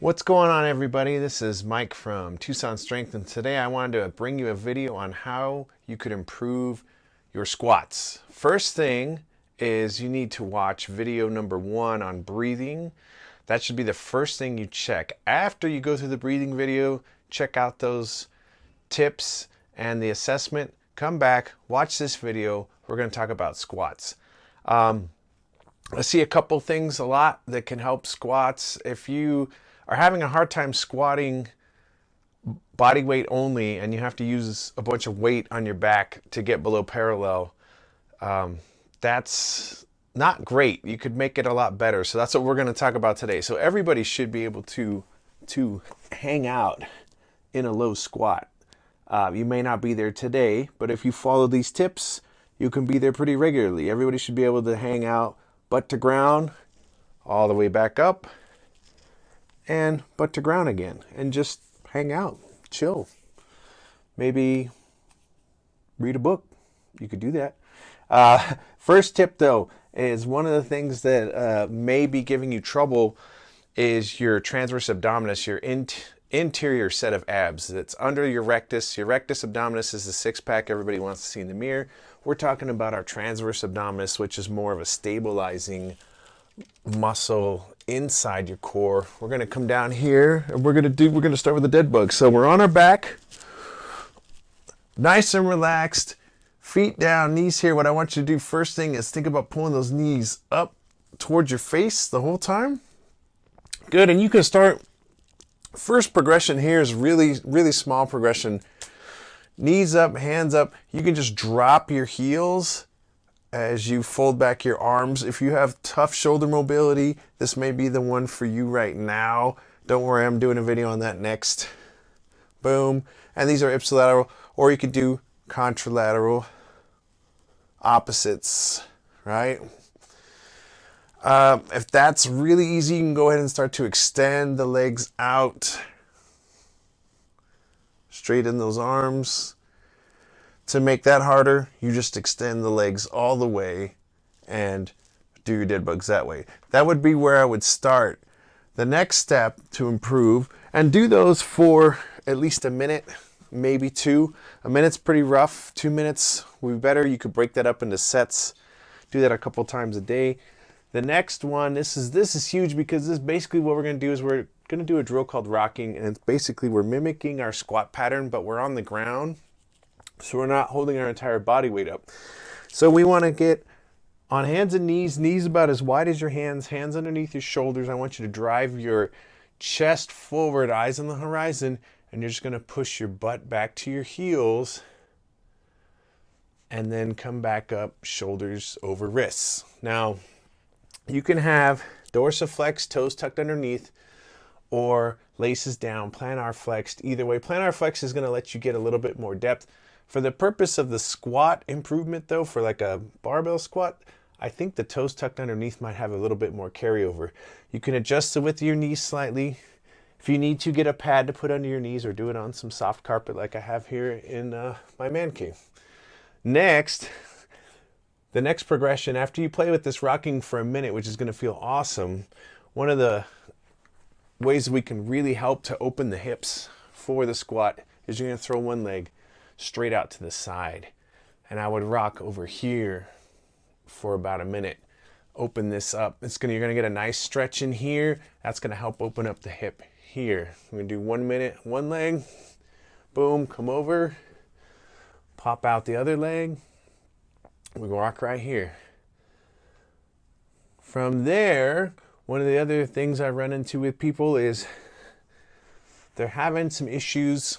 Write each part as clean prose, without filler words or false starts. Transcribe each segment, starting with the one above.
What's going on, everybody? This is Mike from Tucson Strength, and today I wanted to bring you a video on how you could improve your squats. First thing is you need to watch video number 1 on breathing. That should be the first thing you check. After you go through the breathing video, check out those tips and the assessment. Come back, watch this video. We're going to talk about squats. I see a couple things a lot that can help squats. If you are having a hard time squatting body weight only and you have to use a bunch of weight on your back to get below parallel, that's not great. You could make it a lot better. So that's what we're going to talk about today. So everybody should be able to hang out in a low squat. You may not be there today, but if you follow these tips, you can be there pretty regularly. Everybody should be able to hang out butt to ground, all the way back up, and butt to ground again, and just hang out, chill. Maybe read a book. You could do that. First tip, though, is one of the things that may be giving you trouble is your transverse abdominis, your interior set of abs that's under your rectus. Your rectus abdominis is the six-pack everybody wants to see in the mirror. We're talking about our transverse abdominis, which is more of a stabilizing muscle inside your core. We're going to come down here and we're going to start with the dead bug. So we're on our back, nice and relaxed, feet down, knees here. What I want you to do first thing is think about pulling those knees up towards your face the whole time. Good. And you can start. First progression here is really small progression. Knees up, hands up. You can just drop your heels as you fold back your arms. If you have tough shoulder mobility, this may be the one for you right now. Don't worry, I'm doing a video on that next. Boom. And these are ipsilateral, or you could do contralateral opposites, right? If that's really easy, you can go ahead and start to extend the legs out. Straighten those arms. To make that harder, you just extend the legs all the way and do your dead bugs that way. That would be where I would start. The next step to improve, and do those for at least a minute, maybe 2. A minute's pretty rough. 2 minutes would be better. You could break that up into sets. Do that a couple times a day. The next one, this is huge, because this is basically what we're going to do is we're going to do a drill called rocking, and it's basically we're mimicking our squat pattern, but we're on the ground. So we're not holding our entire body weight up. So we want to get on hands and knees about as wide as your hands underneath your shoulders. I want you to drive your chest forward, eyes on the horizon, and you're just going to push your butt back to your heels and then come back up, shoulders over wrists. Now, you can have dorsiflex, toes tucked underneath, or laces down, plantar flexed. Either way, plantar flex is going to let you get a little bit more depth. For the purpose of the squat improvement, though, for like a barbell squat, I think the toes tucked underneath might have a little bit more carryover. You can adjust the width of your knees slightly. If you need to, get a pad to put under your knees, or do it on some soft carpet like I have here in my man cave. Next, the next progression, after you play with this rocking for a minute, which is going to feel awesome, one of the ways we can really help to open the hips for the squat is you're going to throw one leg straight out to the side. And I would rock over here for about a minute. Open this up. You're going to get a nice stretch in here. That's going to help open up the hip here. I'm going to do 1 minute, one leg. Boom, come over. Pop out the other leg. We rock right here. From there, one of the other things I run into with people is they're having some issues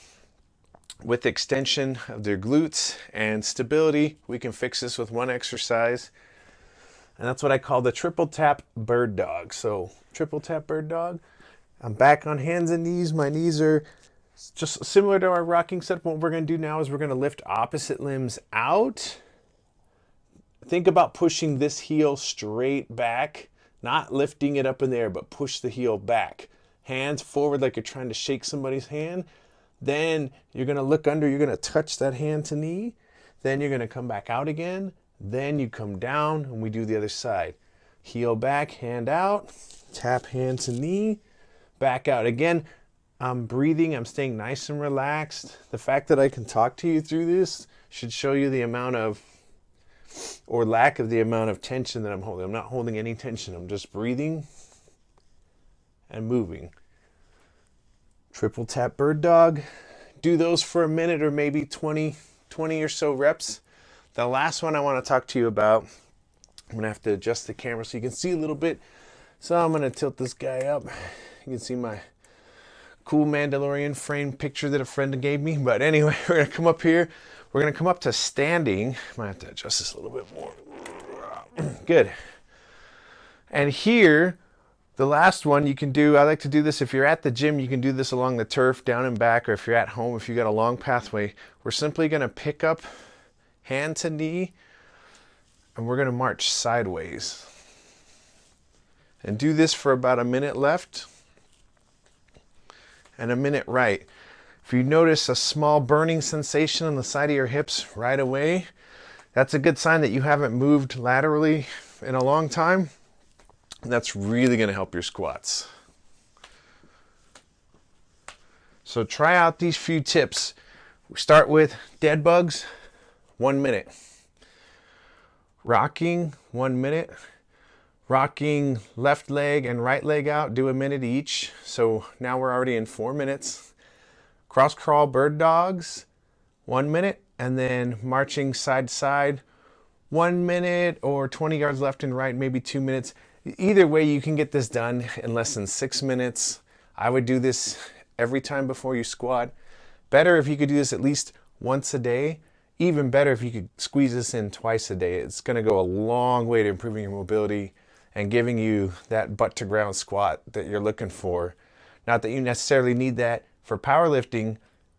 with extension of their glutes and stability. We can fix this with one exercise, and that's what I call the triple tap bird dog. So triple tap bird dog. I'm back on hands and knees. My knees are just similar to our rocking setup. What we're going to do now is we're going to lift opposite limbs out. Think about pushing this heel straight back, not lifting it up in the air, but push the heel back. Hands forward like you're trying to shake somebody's hand. Then you're going to look under, you're going to touch that hand to knee. Then you're going to come back out again. Then you come down, and we do the other side. Heel back, hand out, tap hand to knee, back out. Again, I'm breathing, I'm staying nice and relaxed. The fact that I can talk to you through this should show you the amount of, or lack of the amount of tension that I'm holding. I'm not holding any tension. I'm just breathing and moving. Triple tap bird dog. Do those for a minute or maybe 20 or so reps. The last one I want to talk to you about, I'm going to have to adjust the camera so you can see a little bit. So I'm going to tilt this guy up. You can see my cool Mandalorian frame picture that a friend gave me. But anyway, we're going to come up here. We're going to come up to standing. I might have to adjust this a little bit more. Good. And here, the last one you can do, I like to do this if you're at the gym, you can do this along the turf, down and back, or if you're at home, if you got a long pathway. We're simply going to pick up hand to knee, and we're going to march sideways. And do this for about a minute left and a minute right. If you notice a small burning sensation on the side of your hips right away, that's a good sign that you haven't moved laterally in a long time. And that's really going to help your squats. So try out these few tips. We start with dead bugs, 1 minute. Rocking, 1 minute. Rocking left leg and right leg out, do a minute each. So now we're already in 4 minutes. Cross crawl bird dogs, 1 minute. And then marching side to side, 1 minute, or 20 yards left and right, maybe 2 minutes. Either way, you can get this done in less than 6 minutes. I would do this every time before you squat. Better if you could do this at least once a day. Even better if you could squeeze this in twice a day. It's going to go a long way to improving your mobility and giving you that butt to ground squat that you're looking for. Not that you necessarily need that for powerlifting,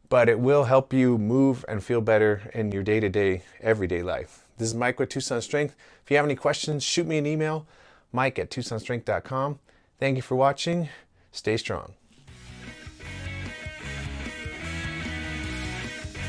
but it will help you move and feel better in your day-to-day, everyday life. This is Mike with Tucson Strength. If you have any questions, shoot me an email, mike@tucsonstrength.com. Thank you for watching. Stay strong.